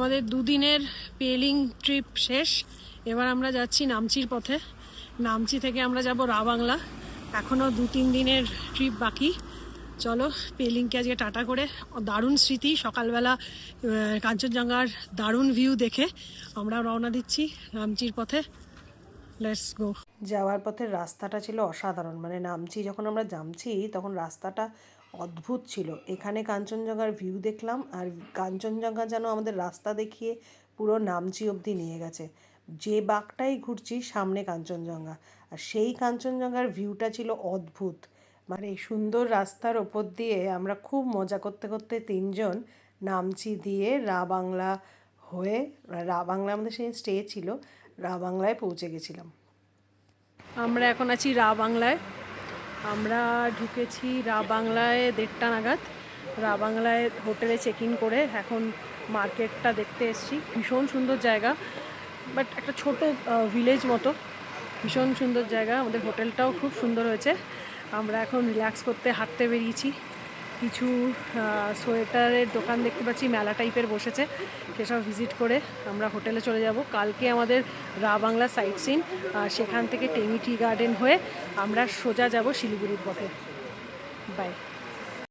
আমাদের দুদিনের পেলিং ট্রিপ শেষ। এবার আমরা যাচ্ছি নামচির পথে। নামচি থেকে আমরা যাব রাবাংলা। এখনও 2-3 দিনের ট্রিপ বাকি। চলো পেলিংকে আজকে টাটা করে, দারুণ স্মৃতি, সকালবেলা কাঞ্চনজঙ্ঘার দারুণ ভিউ দেখে আমরা রওনা দিচ্ছি নামচির পথে। Let's go. যাওয়ার পথে রাস্তাটা ছিল অসাধারণ, মানে নামচি যখন আমরা নামছি তখন রাস্তাটা অদ্ভুত ছিল। এখানে কাঞ্চনজঙ্ঘার ভিউ দেখলাম, আর কাঞ্চনজঙ্ঘা যেন আমাদের রাস্তা দেখিয়ে পুরো নামচি অবধি নিয়ে গেছে। যে বাঁকটাই ঘুরছি সামনে কাঞ্চনজঙ্ঘা, আর সেই কাঞ্চনজঙ্ঘার ভিউটা ছিল অদ্ভুত। মানে সুন্দর রাস্তার ওপর দিয়ে আমরা খুব মজা করতে করতে 3 জন নামচি দিয়ে রাবাংলা হয়ে, রাবাংলা আমাদের সেই স্টে ছিল, রাবাংলায় পৌঁছে গেছিলাম। আমরা এখন আছি রাবাংলায়। আমরা ঢুকেছি রাবাংলায় 1:30 নাগাদ। রাবাংলায় হোটেলে চেক ইন করে এখন মার্কেটটা দেখতে এসেছি। ভীষণ সুন্দর জায়গা, বাট একটা ছোট ভিলেজ মতো, ভীষণ সুন্দর জায়গা। আমাদের হোটেলটাও খুব সুন্দর হয়েছে। আমরা এখন রিল্যাক্স করতে হাঁটতে বেরিয়েছি। কিছু সোয়েটারের দোকান দেখতে পাচ্ছি, মেলা টাইপের বসেছে, সেসব ভিজিট করে আমরা হোটেলে চলে যাব। কালকে আমাদের রাবাংলা সাইট সিন, সেখান থেকে টেমি টি গার্ডেন হয়ে আমরা সোজা যাব শিলিগুড়ির পথে। বাই।